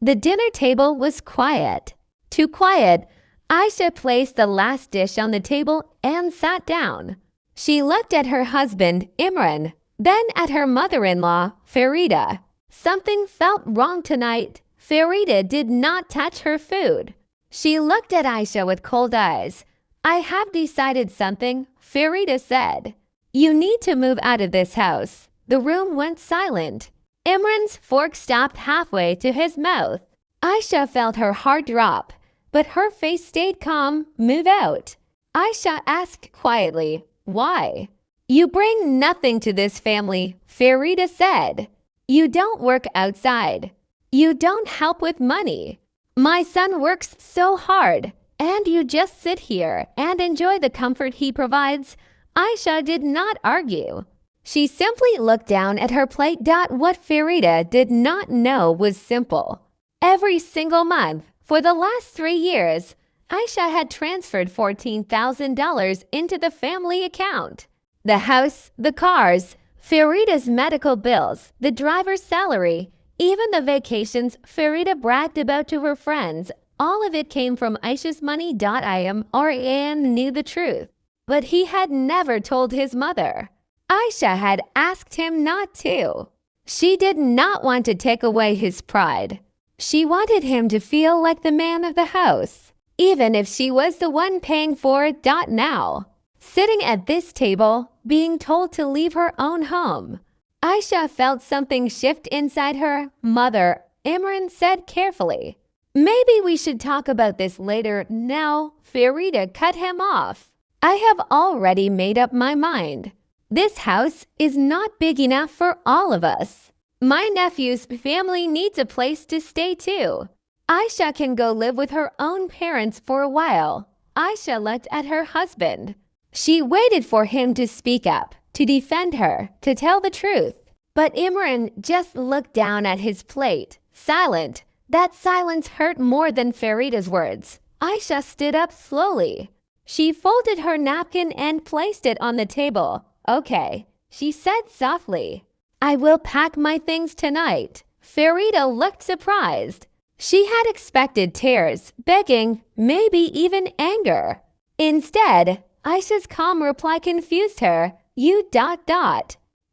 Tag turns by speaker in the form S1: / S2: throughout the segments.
S1: The dinner table was quiet. Too quiet, Aisha placed the last dish on the table and sat down. She looked at her husband, Imran, then at her mother-in-law, Farida. Something felt wrong tonight. Farida did not touch her food. She looked at Aisha with cold eyes. "I have decided something," Farida said. "You need to move out of this house." The room went silent. Imran's fork stopped halfway to his mouth. Aisha felt her heart drop, but her face stayed calm. "Move out." Aisha asked quietly, "Why?" "You bring nothing to this family," Farida said. "You don't work outside. You don't help with money. My son works so hard, and you just sit here and enjoy the comfort he provides." Aisha did not argue. She simply looked down at her plate. What Farida did not know was simple. Every single month, for the last 3 years, Aisha had transferred $14,000 into the family account. The house, the cars, Farida's medical bills, the driver's salary, even the vacations Farida bragged about to her friends, all of it came from Aisha's money. Imran knew the truth, but he had never told his mother. Aisha had asked him not to. She did not want to take away his pride. She wanted him to feel like the man of the house, even if she was the one paying for it. Now, sitting at this table, being told to leave her own home, Aisha felt something shift inside her. "Mother," Imran said carefully, "maybe we should talk about this later." "No," Farida cut him off. "I have already made up my mind. This house is not big enough for all of us. My nephew's family needs a place to stay too. Aisha can go live with her own parents for a while." Aisha looked at her husband. She waited for him to speak up, to defend her, to tell the truth. But Imran just looked down at his plate, silent. That silence hurt more than Farida's words. Aisha stood up slowly. She folded her napkin and placed it on the table. "Okay," she said softly. "I will pack my things tonight." Farida looked surprised. She had expected tears, begging, maybe even anger. Instead, Aisha's calm reply confused her. "You ...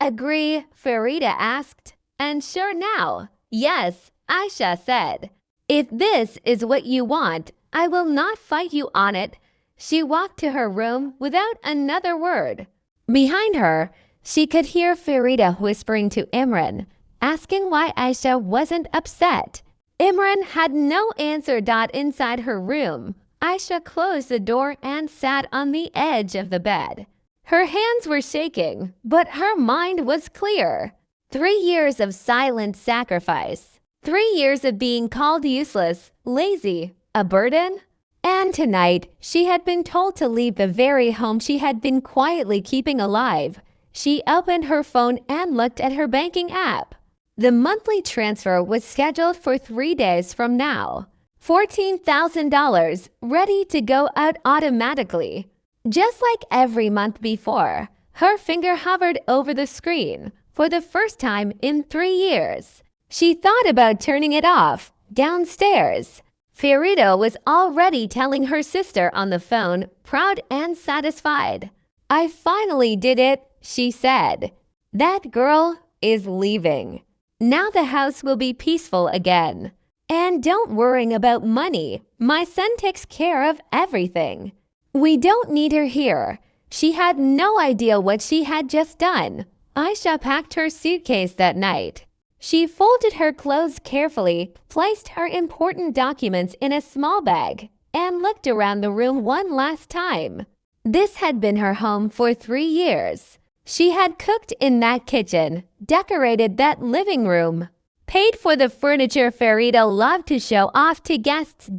S1: Agree?" Farida asked. "And sure now." "Yes," Aisha said. "If this is what you want, I will not fight you on it." She walked to her room without another word. Behind her, she could hear Farida whispering to Imran, asking why Aisha wasn't upset. Imran had no answer. Inside her room, Aisha closed the door and sat on the edge of the bed. Her hands were shaking, but her mind was clear. 3 years of silent sacrifice. 3 years of being called useless, lazy, a burden. And tonight, she had been told to leave the very home she had been quietly keeping alive. She opened her phone and looked at her banking app. The monthly transfer was scheduled for 3 days from now. $14,000 ready to go out automatically. Just like every month before, her finger hovered over the screen for the first time in 3 years. She thought about turning it off. Downstairs, Farida was already telling her sister on the phone, proud and satisfied. "I finally did it," she said. "That girl is leaving. Now the house will be peaceful again. And don't worry about money. My son takes care of everything. We don't need her here." She had no idea what she had just done. Aisha packed her suitcase that night. She folded her clothes carefully, placed her important documents in a small bag, and looked around the room one last time. This had been her home for 3 years. She had cooked in that kitchen, decorated that living room, paid for the furniture Farida loved to show off to guests.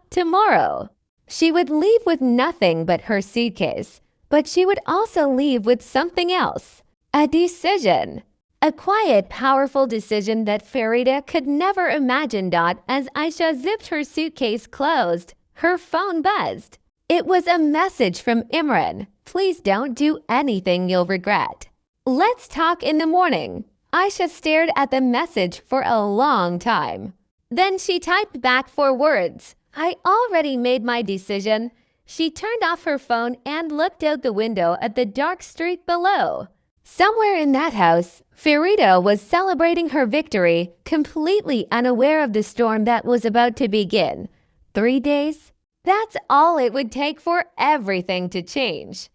S1: Tomorrow, she would leave with nothing but her suitcase, but she would also leave with something else. A decision. A quiet, powerful decision that Farida could never imagine. As Aisha zipped her suitcase closed, her phone buzzed. It was a message from Imran. "Please don't do anything you'll regret. Let's talk in the morning." Aisha stared at the message for a long time. Then she typed back 4 words. I already made my decision. She turned off her phone and looked out the window at the dark street below. Somewhere in that house, Farida was celebrating her victory, completely unaware of the storm that was about to begin. 3 days? That's all it would take for everything to change.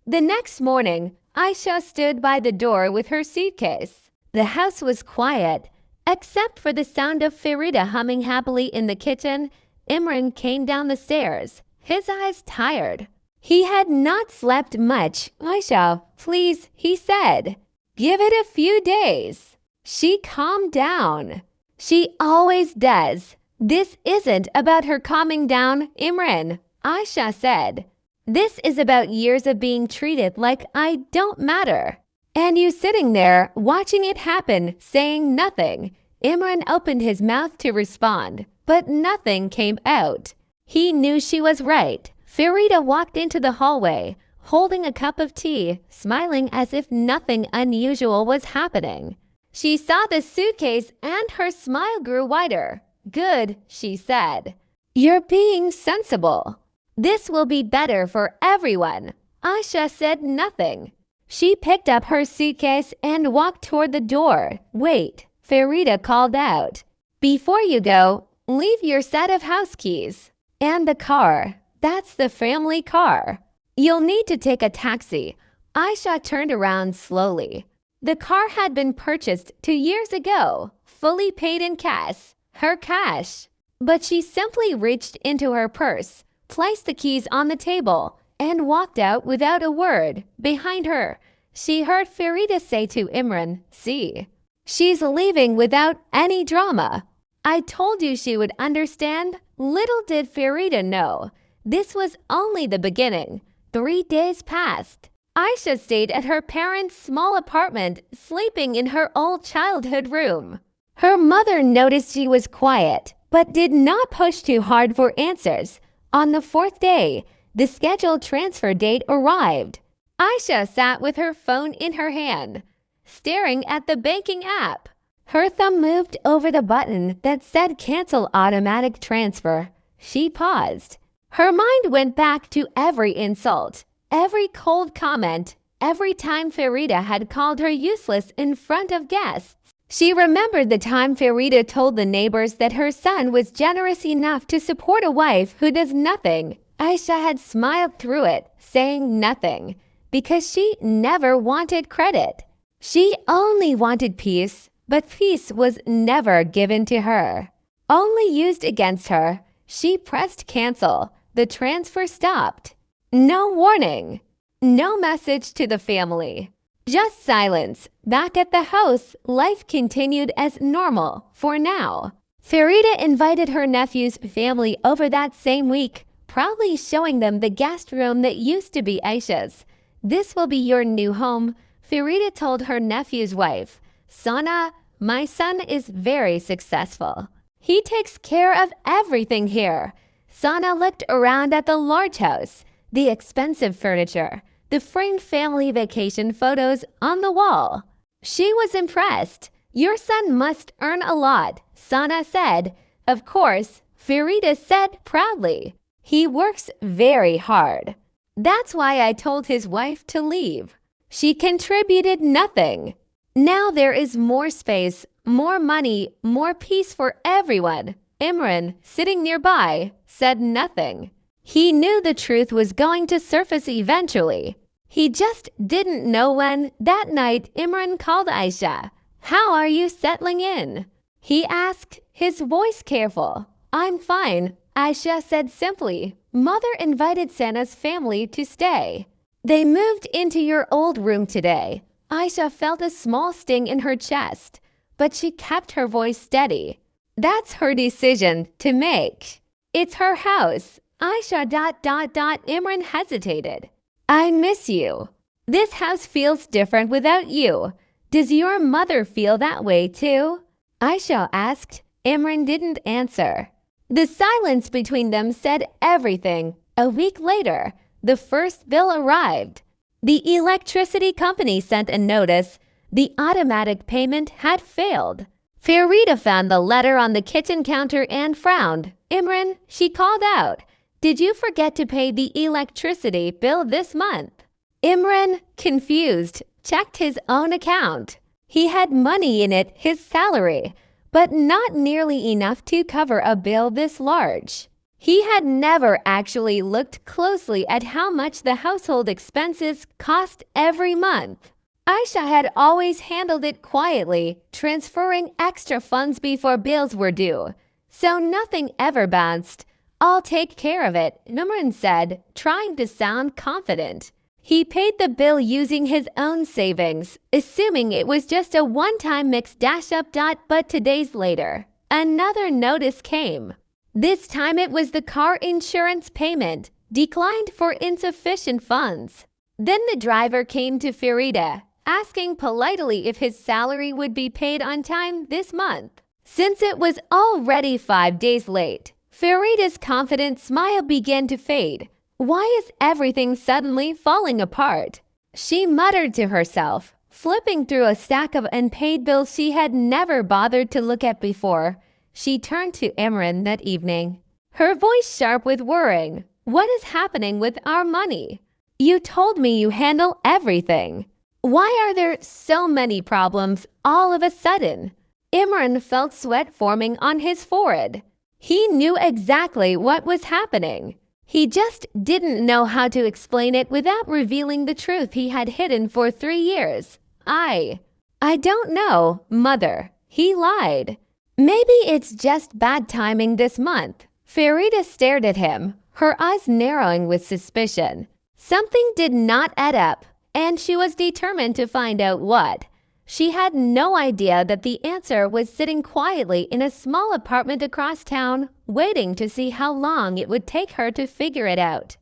S1: The next morning, Aisha stood by the door with her suitcase. The house was quiet, except for the sound of Farida humming happily in the kitchen. Imran came down the stairs, his eyes tired. He had not slept much. Aisha, please, he said. Give it a few days. She calmed down. She always does. This isn't about her calming down, Imran, Aisha said. This is about years of being treated like I don't matter. And you sitting there, watching it happen, saying nothing. Imran opened his mouth to respond, but nothing came out. He knew she was right. Farida walked into the hallway, holding a cup of tea, smiling as if nothing unusual was happening. She saw the suitcase and her smile grew wider. Good, she said. You're being sensible. This will be better for everyone. Aisha said nothing. She picked up her suitcase and walked toward the door. Wait, Farida called out. Before you go, leave your set of house keys. And the car. That's the family car. You'll need to take a taxi. Aisha turned around slowly. The car had been purchased 2 years ago, fully paid in cash. Her cash. But she simply reached into her purse, placed the keys on the table, and walked out without a word. Behind her, she heard Farida say to Imran, see, she's leaving without any drama. I told you she would understand. Little did Farida know. This was only the beginning. 3 days passed. Aisha stayed at her parents' small apartment, sleeping in her old childhood room. Her mother noticed she was quiet, but did not push too hard for answers. On the 4th day, the scheduled transfer date arrived. Aisha sat with her phone in her hand, staring at the banking app. Her thumb moved over the button that said cancel automatic transfer. She paused. Her mind went back to every insult, every cold comment, every time Farida had called her useless in front of guests. She remembered the time Farida told the neighbors that her son was generous enough to support a wife who does nothing. Aisha had smiled through it, saying nothing, because she never wanted credit. She only wanted peace, but peace was never given to her. Only used against her. She pressed cancel. The transfer stopped. No warning. No message to the family. Just silence. Back at the house, life continued as normal for now. Farida invited her nephew's family over that same week, proudly showing them the guest room that used to be Aisha's. This will be your new home, Farida told her nephew's wife. Sana, my son is very successful. He takes care of everything here. Sana looked around at the large house, the expensive furniture, the framed family vacation photos on the wall. She was impressed. Your son must earn a lot, Sana said. Of course, Farida said proudly. He works very hard. That's why I told his wife to leave. She contributed nothing. Now there is more space, more money, more peace for everyone. Imran, sitting nearby, said nothing. He knew the truth was going to surface eventually. He just didn't know when. That night, Imran called Aisha. How are you settling in? He asked, his voice careful. I'm fine, Aisha said simply. Mother invited Sana's family to stay. They moved into your old room today. Aisha felt a small sting in her chest, but she kept her voice steady. That's her decision to make. It's her house. Aisha ... Imran hesitated. I miss you. This house feels different without you. Does your mother feel that way too? Aisha asked. Imran didn't answer. The silence between them said everything. A week later, the first bill arrived. The electricity company sent a notice. The automatic payment had failed. Farida found the letter on the kitchen counter and frowned. "Imran," she called out, "did you forget to pay the electricity bill this month?" Imran, confused, checked his own account. He had money in it, his salary, but not nearly enough to cover a bill this large. He had never actually looked closely at how much the household expenses cost every month. Aisha had always handled it quietly, transferring extra funds before bills were due, so nothing ever bounced. "I'll take care of it," Imran said, trying to sound confident. He paid the bill using his own savings, assuming it was just a one-time mix dash-up. But 2 days later, another notice came. This time it was the car insurance payment, declined for insufficient funds. Then the driver came to Farida, asking politely if his salary would be paid on time this month. Since it was already 5 days late, Farida's confident smile began to fade. Why is everything suddenly falling apart? She muttered to herself, flipping through a stack of unpaid bills she had never bothered to look at before. She turned to Imran that evening, her voice sharp with worrying. "What is happening with our money? You told me you handle everything. Why are there so many problems all of a sudden?" Imran felt sweat forming on his forehead. He knew exactly what was happening. He just didn't know how to explain it without revealing the truth he had hidden for 3 years. I don't know, Mother," he lied. "Maybe it's just bad timing this month." Farida stared at him, her eyes narrowing with suspicion. Something did not add up, and she was determined to find out what. She had no idea that the answer was sitting quietly in a small apartment across town, waiting to see how long it would take her to figure it out.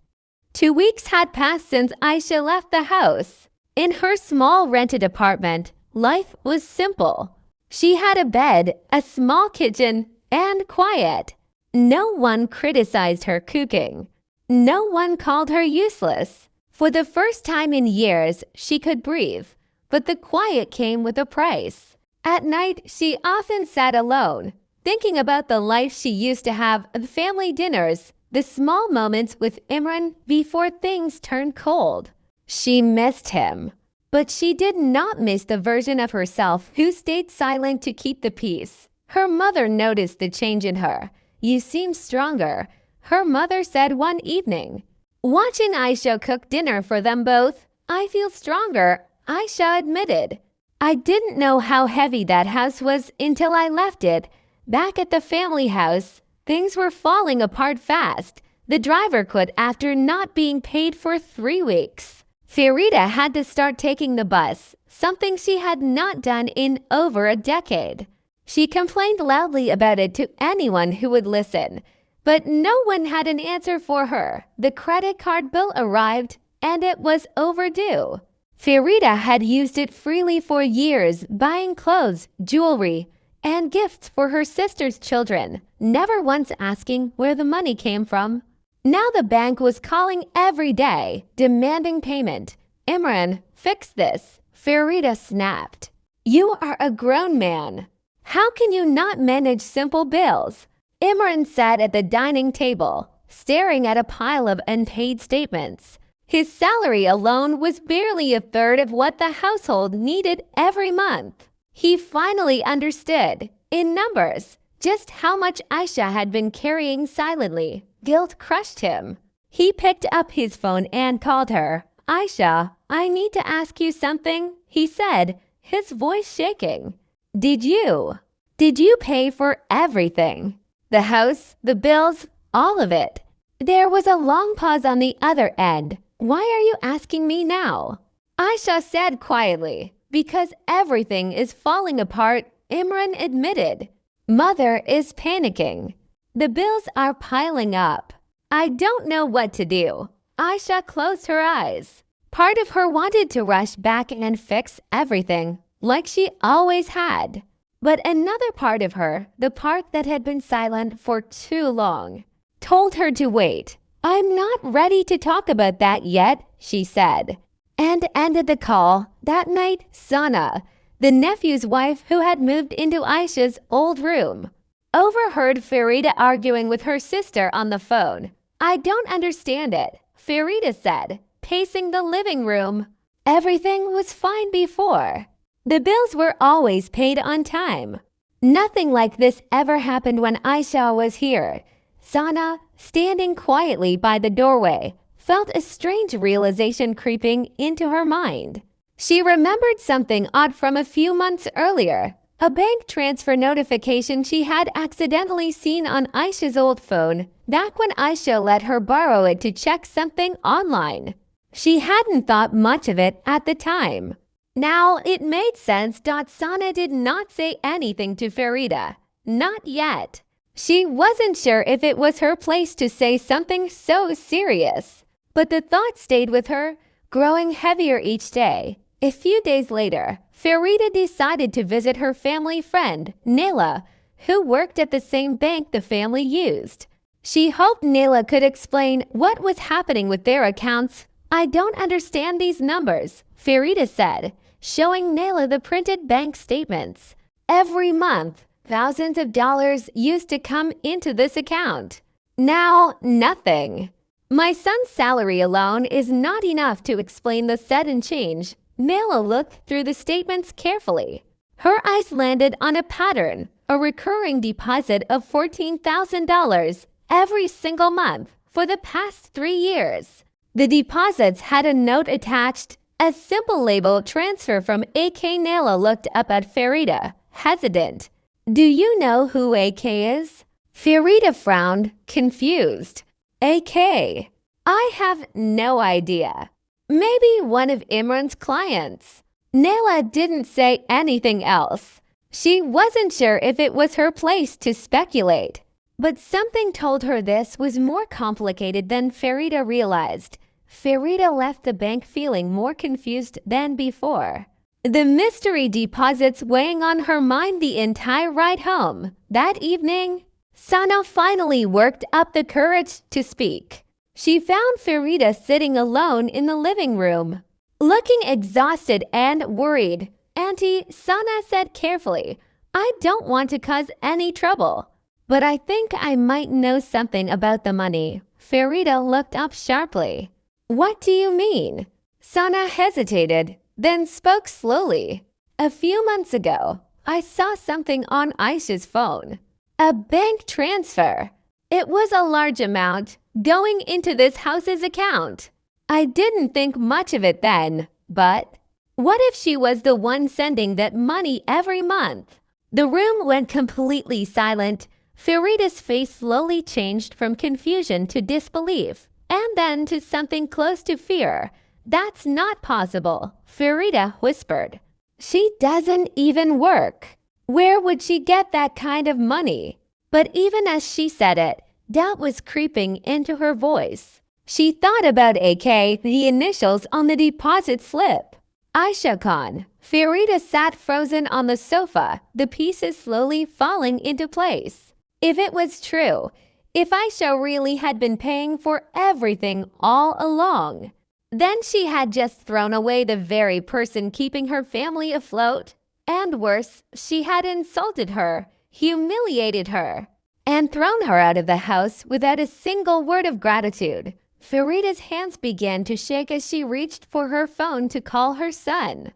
S1: 2 weeks had passed since Aisha left the house. In her small rented apartment, life was simple. She had a bed, a small kitchen, and quiet. No one criticized her cooking. No one called her useless. For the first time in years, she could breathe. But the quiet came with a price. At night, she often sat alone, thinking about the life she used to have, the family dinners, the small moments with Imran before things turned cold. She missed him. But she did not miss the version of herself who stayed silent to keep the peace. Her mother noticed the change in her. "You seem stronger," her mother said one evening. Watching Aisha cook dinner for them both, "I feel stronger," Aisha admitted. "I didn't know how heavy that house was until I left it. Back at the family house, things were falling apart fast. The driver quit after not being paid for 3 weeks. Farida had to start taking the bus, something she had not done in over a decade. She complained loudly about it to anyone who would listen, but no one had an answer for her. The credit card bill arrived, and it was overdue. Farida had used it freely for years, buying clothes, jewelry, and gifts for her sister's children, never once asking where the money came from. Now the bank was calling every day, demanding payment. "Imran, fix this," Farida snapped. "You are a grown man. How can you not manage simple bills?" Imran sat at the dining table, staring at a pile of unpaid statements. His salary alone was barely a third of what the household needed every month. He finally understood, in numbers, just how much Aisha had been carrying silently. Guilt crushed him. He picked up his phone and called her. "Aisha, I need to ask you something," he said, his voice shaking. Did you pay for everything? The house, the bills, all of it?" There was a long pause on the other end. "Why are you asking me now?" Aisha said quietly. "Because everything is falling apart," Imran admitted. "Mother is panicking. The bills are piling up. I don't know what to do." Aisha closed her eyes. Part of her wanted to rush back and fix everything, like she always had. But another part of her, the part that had been silent for too long, told her to wait. "I'm not ready to talk about that yet," she said, and ended the call. That night, Sana, the nephew's wife who had moved into Aisha's old room, overheard Farida arguing with her sister on the phone. "I don't understand it," Farida said, pacing the living room. "Everything was fine before. The bills were always paid on time. Nothing like this ever happened when Aisha was here." Sana, standing quietly by the doorway, felt a strange realization creeping into her mind. She remembered something odd from a few months earlier, a bank transfer notification she had accidentally seen on Aisha's old phone back when Aisha let her borrow it to check something online. She hadn't thought much of it at the time. Now it made sense. Sana did not say anything to Farida. Not yet. She wasn't sure if it was her place to say something so serious. But the thought stayed with her, growing heavier each day. A few days later, Farida decided to visit her family friend, Naila, who worked at the same bank the family used. She hoped Naila could explain what was happening with their accounts. "I don't understand these numbers," Farida said, showing Naila the printed bank statements. "Every month, thousands of dollars used to come into this account. Now, nothing. My son's salary alone is not enough to explain the sudden change." Naila looked through the statements carefully. Her eyes landed on a pattern, a recurring deposit of $14,000 every single month for the past 3 years. The deposits had a note attached, a simple label transfer from AK. Naila looked up at Farida, hesitant. "Do you know who AK is?" Farida frowned, confused. "AK? I have no idea. Maybe one of Imran's clients." Naila didn't say anything else. She wasn't sure if it was her place to speculate. But something told her this was more complicated than Farida realized. Farida left the bank feeling more confused than before. The mystery deposits weighing on her mind the entire ride home. That evening, Sana finally worked up the courage to speak. She found Farida sitting alone in the living room, looking exhausted and worried. "Auntie," Sana said carefully, "I don't want to cause any trouble, but I think I might know something about the money." Farida looked up sharply. "What do you mean?" Sana hesitated, then spoke slowly. "A few months ago, I saw something on Aisha's phone. A bank transfer. It was a large amount going into this house's account. I didn't think much of it then, but what if she was the one sending that money every month?" The room went completely silent. Farida's face slowly changed from confusion to disbelief, and then to something close to fear. "That's not possible," Farida whispered. "She doesn't even work. Where would she get that kind of money?" But even as she said it, doubt was creeping into her voice. She thought about AK, the initials on the deposit slip. Aisha Khan. Farida sat frozen on the sofa, the pieces slowly falling into place. If it was true, if Aisha really had been paying for everything all along, then she had just thrown away the very person keeping her family afloat. And worse, she had insulted her, humiliated her, and thrown her out of the house without a single word of gratitude. Farida's hands began to shake as she reached for her phone to call her son.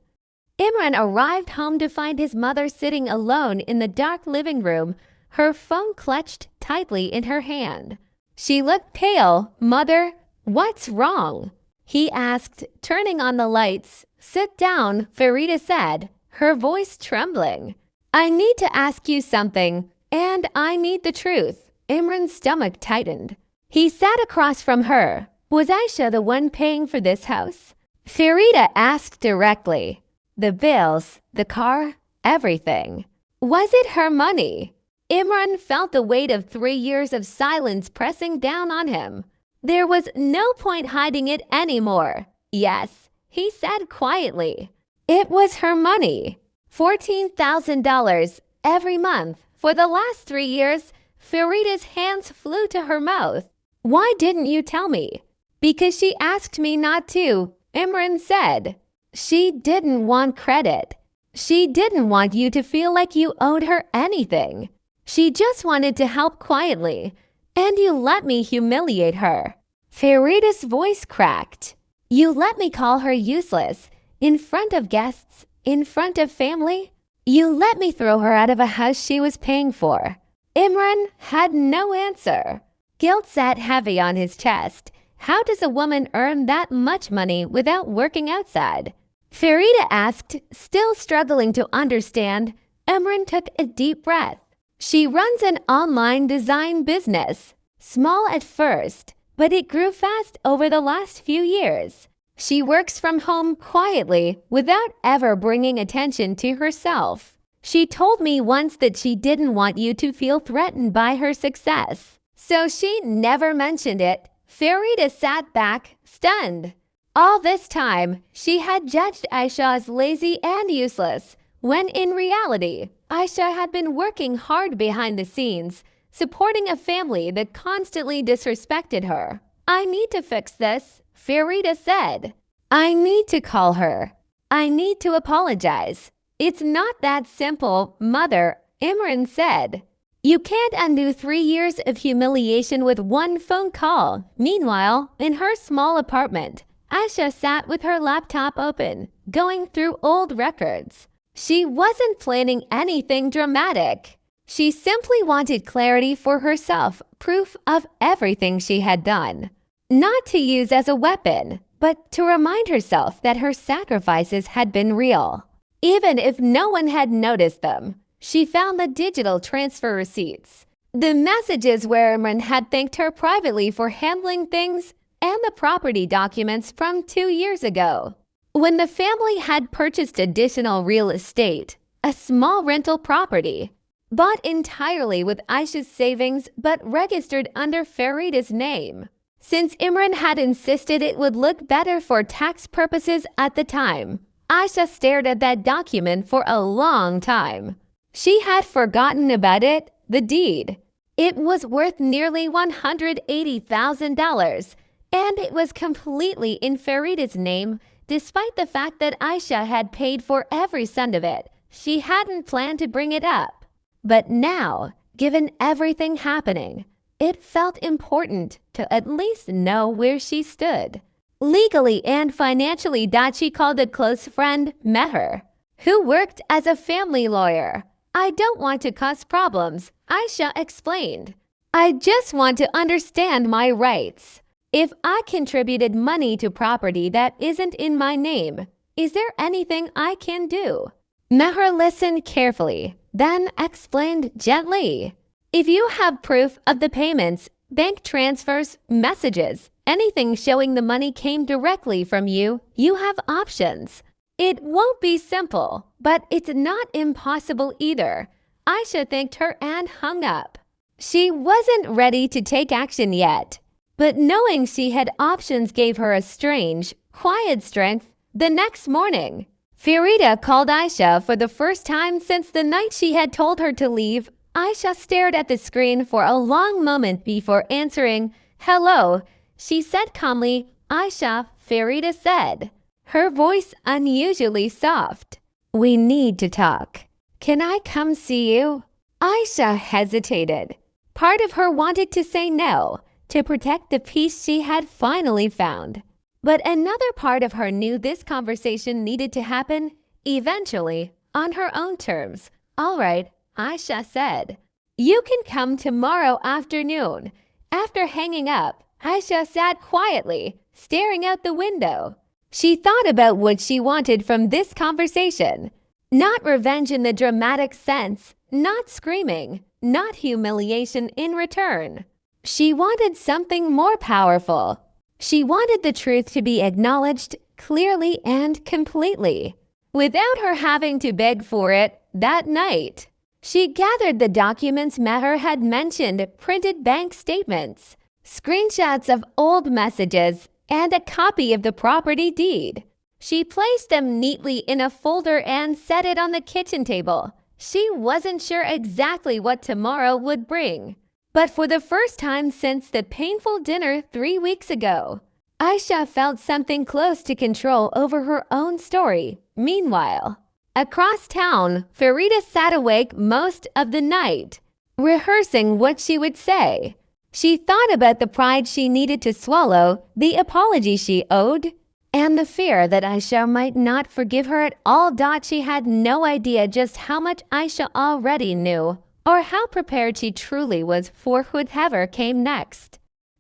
S1: Imran arrived home to find his mother sitting alone in the dark living room, her phone clutched tightly in her hand. She looked pale. "Mother, what's wrong?" he asked, turning on the lights. "Sit down," Farida said, her voice trembling. "I need to ask you something, and I need the truth." Imran's stomach tightened. He sat across from her. "Was Aisha the one paying for this house?" Farida asked directly. "The bills, the car, everything. Was it her money?" Imran felt the weight of 3 years of silence pressing down on him. There was no point hiding it anymore. "Yes," he said quietly. "It was her money. $14,000 every month. For the last 3 years, Farida's hands flew to her mouth. "Why didn't you tell me?" "Because she asked me not to," Imran said. "She didn't want credit. She didn't want you to feel like you owed her anything. She just wanted to help quietly, and you let me humiliate her." Farida's voice cracked. "You let me call her useless, in front of guests, in front of family. You let me throw her out of a house she was paying for." Imran had no answer. Guilt sat heavy on his chest. How does a woman earn that much money without working outside? Farida asked, still struggling to understand. Imran took a deep breath. "She runs an online design business. Small at first, but it grew fast over the last few years. She works from home quietly without ever bringing attention to herself. She told me once that she didn't want you to feel threatened by her success. So she never mentioned it." Farida sat back, stunned. All this time, she had judged Aisha as lazy and useless, when in reality, Aisha had been working hard behind the scenes, supporting a family that constantly disrespected her. "I need to fix this," Farida said. "I need to call her. I need to apologize." "It's not that simple, Mother," Imran said. "You can't undo 3 years of humiliation with one phone call." Meanwhile, in her small apartment, Aisha sat with her laptop open, going through old records. She wasn't planning anything dramatic. She simply wanted clarity for herself, proof of everything she had done. Not to use as a weapon, but to remind herself that her sacrifices had been real. Even if no one had noticed them, she found the digital transfer receipts, the messages where Imran had thanked her privately for handling things, and the property documents from 2 years ago. When the family had purchased additional real estate, a small rental property, bought entirely with Aisha's savings but registered under Farida's name. Since Imran had insisted it would look better for tax purposes at the time, Aisha stared at that document for a long time. She had forgotten about it, the deed. It was worth nearly $180,000, and it was completely in Farida's name, despite the fact that Aisha had paid for every cent of it. She hadn't planned to bring it up. But now, given everything happening, it felt important to at least know where she stood. Legally and financially, she called a close friend, Meher, who worked as a family lawyer. "I don't want to cause problems," Aisha explained. "I just want to understand my rights. If I contributed money to property that isn't in my name, is there anything I can do?" Meher listened carefully, then explained gently. "If you have proof of the payments, bank transfers, messages, anything showing the money came directly from you, you have options. It won't be simple, but it's not impossible either." Aisha thanked her and hung up. She wasn't ready to take action yet, but knowing she had options gave her a strange, quiet strength. The next morning, Farida called Aisha for the first time since the night she had told her to leave. Aisha stared at the screen for a long moment before answering. "Hello," she said calmly. "Aisha," Farida said, her voice unusually soft. "We need to talk. Can I come see you?" Aisha hesitated. Part of her wanted to say no, to protect the peace she had finally found. But another part of her knew this conversation needed to happen, eventually, on her own terms. "All right," Aisha said. "You can come tomorrow afternoon." After hanging up, Aisha sat quietly, staring out the window. She thought about what she wanted from this conversation. Not revenge in the dramatic sense, not screaming, not humiliation in return. She wanted something more powerful. She wanted the truth to be acknowledged clearly and completely, without her having to beg for it that night. She gathered the documents Meher had mentioned, printed bank statements, screenshots of old messages, and a copy of the property deed. She placed them neatly in a folder and set it on the kitchen table. She wasn't sure exactly what tomorrow would bring. But for the first time since the painful dinner 3 weeks ago, Aisha felt something close to control over her own story. Meanwhile, Across town, Farida sat awake most of the night, rehearsing what she would say. She thought about the pride she needed to swallow, the apology she owed, and the fear that Aisha might not forgive her at all. She had no idea just how much Aisha already knew, or how prepared she truly was for whatever came next.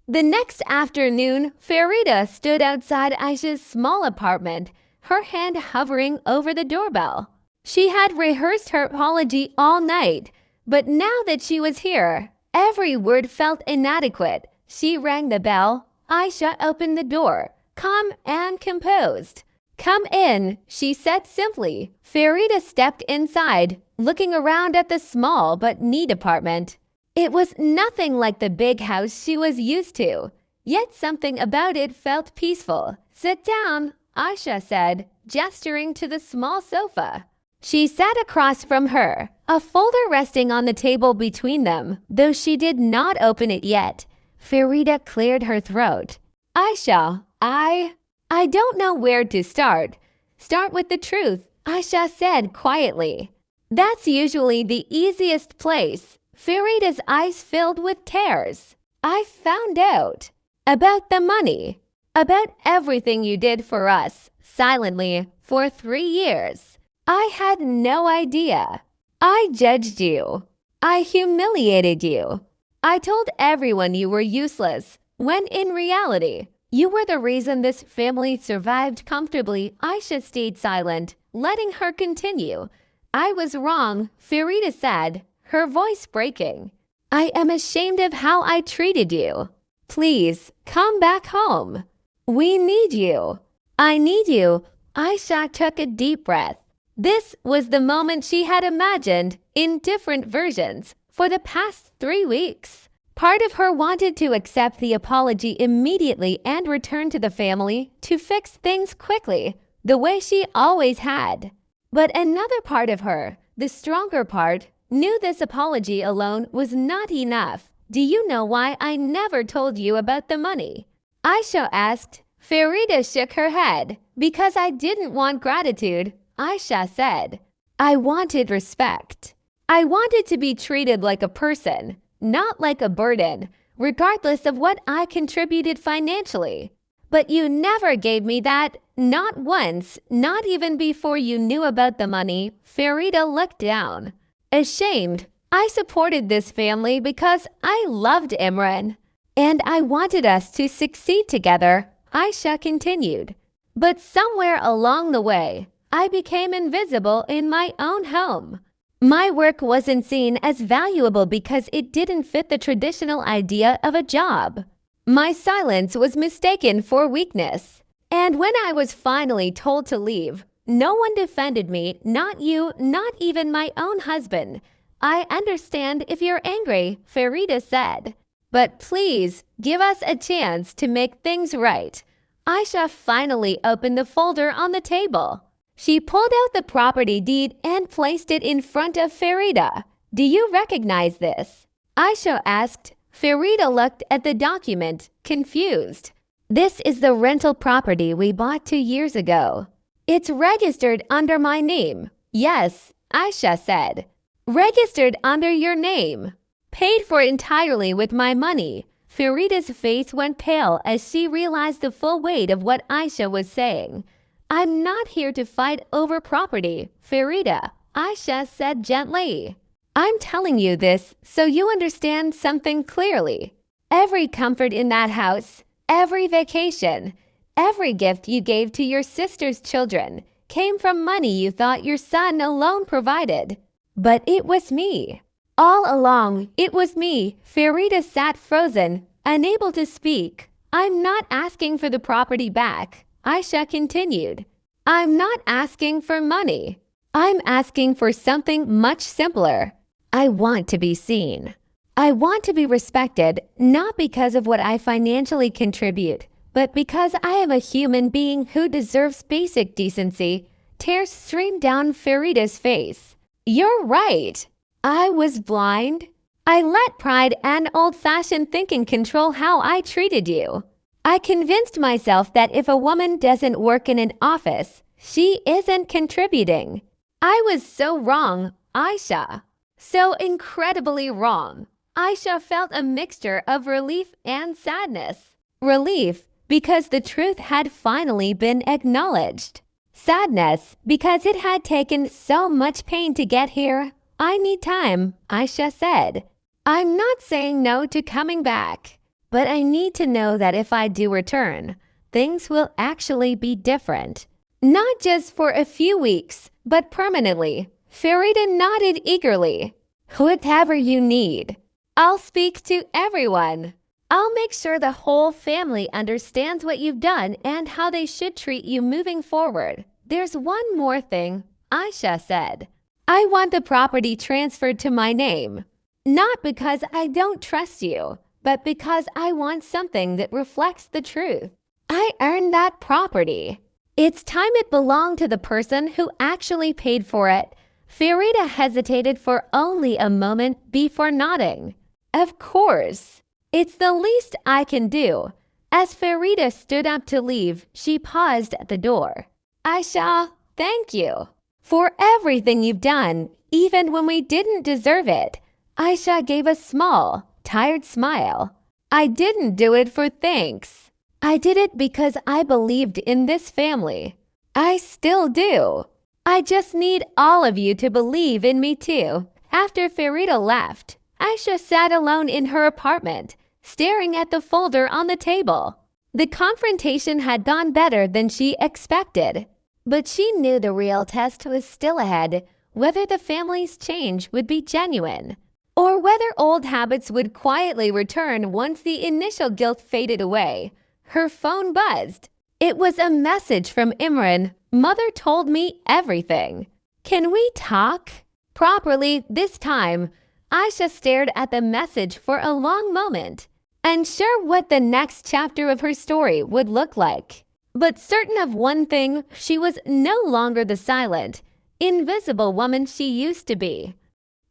S1: The next afternoon, Farida stood outside Aisha's small apartment, her hand hovering over the doorbell. She had rehearsed her apology all night, but now that she was here, every word felt inadequate. She rang the bell. Aisha opened the door, calm and composed. "Come in," she said simply. Farida stepped inside, looking around at the small but neat apartment. It was nothing like the big house she was used to, yet something about it felt peaceful. "Sit down," Aisha said, gesturing to the small sofa. She sat across from her, a folder resting on the table between them, though she did not open it yet. Farida cleared her throat. "Aisha, I don't know where to start." "Start with the truth," Aisha said quietly. "That's usually the easiest place." Farida's eyes filled with tears. "I found out about the money, about everything you did for us, silently, for 3 years. I had no idea. I judged you. I humiliated you. I told everyone you were useless, when in reality, you were the reason this family survived comfortably." Aisha stayed silent, letting her continue. "I was wrong," Farida said, her voice breaking. "I am ashamed of how I treated you. Please, come back home. We need you. I need you." Aisha took a deep breath. This was the moment she had imagined, in different versions, for the past 3 weeks. Part of her wanted to accept the apology immediately and return to the family to fix things quickly, the way she always had. But another part of her, the stronger part, knew this apology alone was not enough. "Do you know why I never told you about the money?" Aisha asked. Farida shook her head. "Because I didn't want gratitude," Aisha said. "I wanted respect. I wanted to be treated like a person, not like a burden, regardless of what I contributed financially. But you never gave me that, not once, not even before you knew about the money." Farida looked down. Ashamed, "I supported this family because I loved Imran, and I wanted us to succeed together," Aisha continued. "But somewhere along the way, I became invisible in my own home. My work wasn't seen as valuable because it didn't fit the traditional idea of a job. My silence was mistaken for weakness. And when I was finally told to leave, no one defended me, not you, not even my own husband." "I understand if you're angry," Farida said. "But please, give us a chance to make things right." Aisha finally opened the folder on the table. She pulled out the property deed and placed it in front of Farida. "Do you recognize this?" Aisha asked. Farida looked at the document, confused. "This is the rental property we bought 2 years ago. It's registered under my name." "Yes," Aisha said. "Registered under your name. Paid for entirely with my money." Farida's face went pale as she realized the full weight of what Aisha was saying. "I'm not here to fight over property, Farida," Aisha said gently. "I'm telling you this so you understand something clearly. Every comfort in that house, every vacation, every gift you gave to your sister's children came from money you thought your son alone provided. But it was me. All along, it was me." Farida sat frozen, unable to speak. "I'm not asking for the property back," Aisha continued. "I'm not asking for money. I'm asking for something much simpler. I want to be seen. I want to be respected, not because of what I financially contribute, but because I am a human being who deserves basic decency." Tears streamed down Farida's face. "You're right. I was blind. I let pride and old-fashioned thinking control how I treated you. I convinced myself that if a woman doesn't work in an office, she isn't contributing. I was so wrong, Aisha. So incredibly wrong. Aisha felt a mixture of relief and sadness. Relief because the truth had finally been acknowledged. Sadness because it had taken so much pain to get here. I need time, Aisha said. I'm not saying no to coming back, but I need to know that if I do return, things will actually be different. Not just for a few weeks, but permanently. Farida nodded eagerly. Whatever you need. I'll speak to everyone. I'll make sure the whole family understands what you've done and how they should treat you moving forward. There's one more thing, Aisha said. I want the property transferred to my name. Not because I don't trust you, but because I want something that reflects the truth. I earned that property. It's time it belonged to the person who actually paid for it. Farida hesitated for only a moment before nodding. Of course. It's the least I can do. As Farida stood up to leave, she paused at the door. Aisha, thank you for everything you've done, even when we didn't deserve it. Aisha gave a small, tired smile. I didn't do it for thanks. I did it because I believed in this family. I still do. I just need all of you to believe in me too. After Farida left, Aisha sat alone in her apartment, staring at the folder on the table. The confrontation had gone better than she expected, but she knew the real test was still ahead, whether the family's change would be genuine, or whether old habits would quietly return once the initial guilt faded away. Her phone buzzed. It was a message from Imran. Mother told me everything. Can we talk? Properly this time. Aisha stared at the message for a long moment, unsure what the next chapter of her story would look like. But certain of one thing, she was no longer the silent, invisible woman she used to be.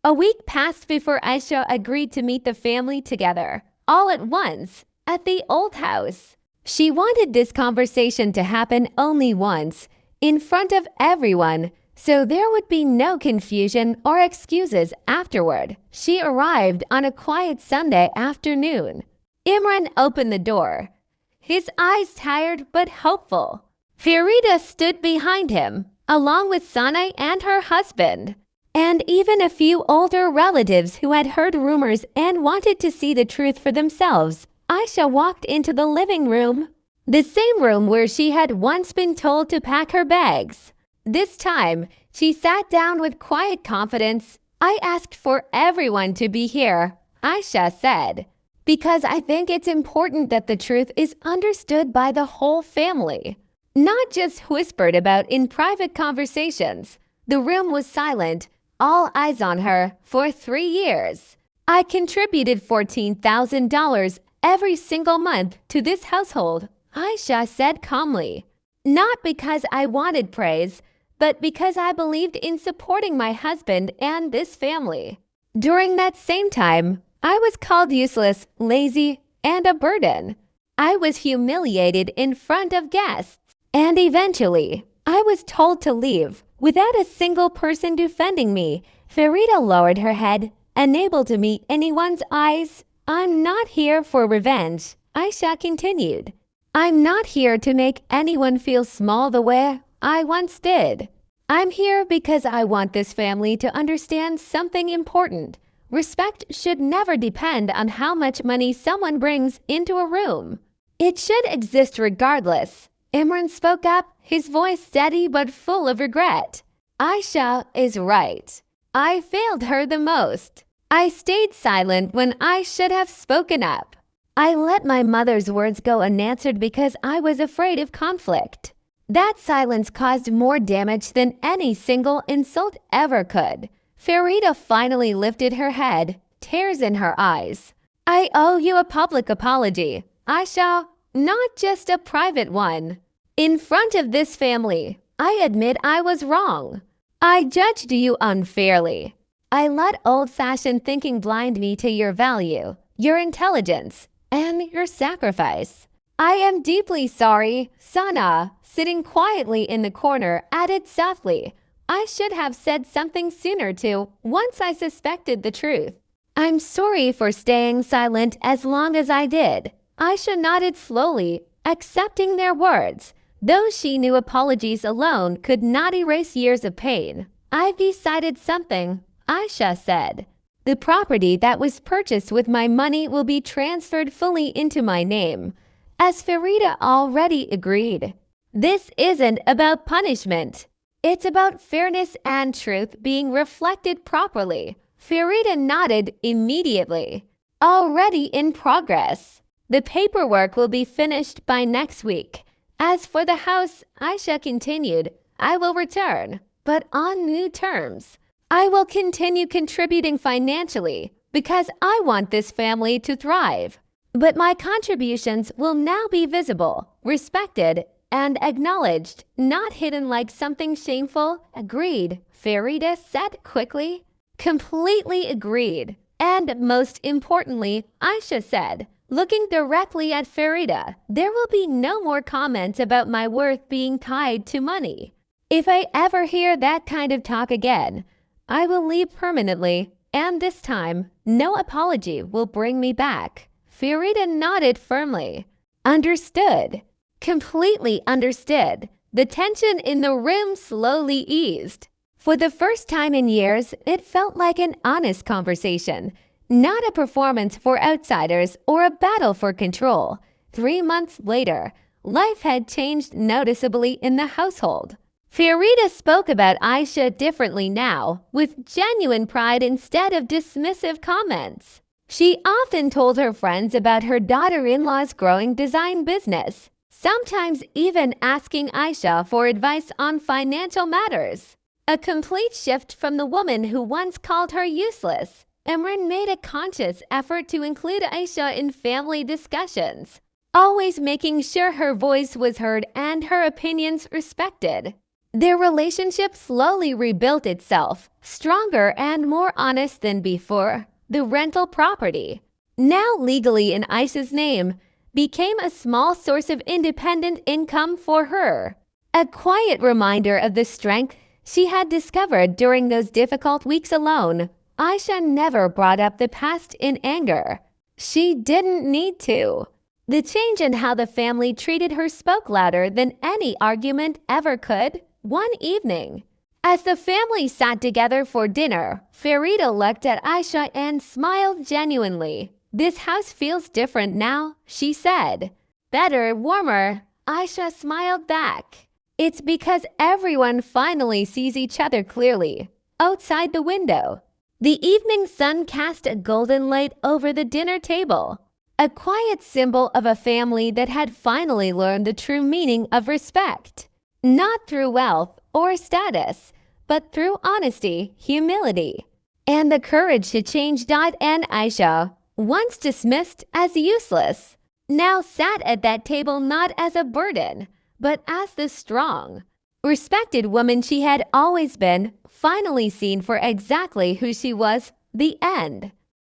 S1: A week passed before Aisha agreed to meet the family together, all at once, at the old house. She wanted this conversation to happen only once, in front of everyone, so there would be no confusion or excuses afterward. She arrived on a quiet Sunday afternoon. Imran opened the door, his eyes tired but hopeful. Farida stood behind him, along with Sanai and her husband, and even a few older relatives who had heard rumors and wanted to see the truth for themselves. Aisha walked into the living room, the same room where she had once been told to pack her bags. This time, she sat down with quiet confidence. I asked for everyone to be here, Aisha said, because I think it's important that the truth is understood by the whole family, not just whispered about in private conversations. The room was silent, all eyes on her, for 3 years. I contributed $14,000 every single month to this household, Aisha said calmly. Not because I wanted praise, but because I believed in supporting my husband and this family. During that same time, I was called useless, lazy, and a burden. I was humiliated in front of guests, and eventually, I was told to leave without a single person defending me. Farida lowered her head, unable to meet anyone's eyes. I'm not here for revenge, Aisha continued. I'm not here to make anyone feel small the way I once did. I'm here because I want this family to understand something important. Respect should never depend on how much money someone brings into a room. It should exist regardless. Imran spoke up, his voice steady but full of regret. Aisha is right. I failed her the most. I stayed silent when I should have spoken up. I let my mother's words go unanswered because I was afraid of conflict. That silence caused more damage than any single insult ever could. Farida finally lifted her head, tears in her eyes. I owe you a public apology, Aisha, not just a private one. In front of this family, I admit I was wrong. I judged you unfairly. I let old-fashioned thinking blind me to your value, your intelligence, and your sacrifice. I am deeply sorry, Sana, sitting quietly in the corner, added softly, I should have said something sooner too, once I suspected the truth. I'm sorry for staying silent as long as I did. Aisha nodded slowly, accepting their words. Though she knew apologies alone could not erase years of pain. I've decided something, Aisha said. The property that was purchased with my money will be transferred fully into my name, as Farida already agreed. This isn't about punishment. It's about fairness and truth being reflected properly. Farida nodded immediately. Already in progress. The paperwork will be finished by next week. As for the house, Aisha continued, I will return, but on new terms. I will continue contributing financially because I want this family to thrive. But my contributions will now be visible, respected, and acknowledged, not hidden like something shameful. Agreed, Farida said quickly. Completely agreed. And most importantly, Aisha said, looking directly at Farida, there will be no more comments about my worth being tied to money. If I ever hear that kind of talk again, I will leave permanently, and this time, no apology will bring me back. Farida nodded firmly. Understood. Completely understood. The tension in the room slowly eased. For the first time in years, it felt like an honest conversation, not a performance for outsiders or a battle for control. 3 months later, life had changed noticeably in the household. Farida spoke about Aisha differently now, with genuine pride instead of dismissive comments. She often told her friends about her daughter-in-law's growing design business, sometimes even asking Aisha for advice on financial matters. A complete shift from the woman who once called her useless. Imran made a conscious effort to include Aisha in family discussions, always making sure her voice was heard and her opinions respected. Their relationship slowly rebuilt itself, stronger and more honest than before. The rental property, now legally in Aisha's name, became a small source of independent income for her. A quiet reminder of the strength she had discovered during those difficult weeks alone. Aisha never brought up the past in anger. She didn't need to. The change in how the family treated her spoke louder than any argument ever could. One evening, as the family sat together for dinner, Farida looked at Aisha and smiled genuinely. This house feels different now, she said. Better, warmer, Aisha smiled back. It's because everyone finally sees each other clearly. Outside the window, the evening sun cast a golden light over the dinner table, a quiet symbol of a family that had finally learned the true meaning of respect. Not through wealth or status, but through honesty, humility, and the courage to change. And Aisha, once dismissed as useless, now sat at that table not as a burden, but as the strong, respected woman she had always been, finally seen for exactly who she was. The end.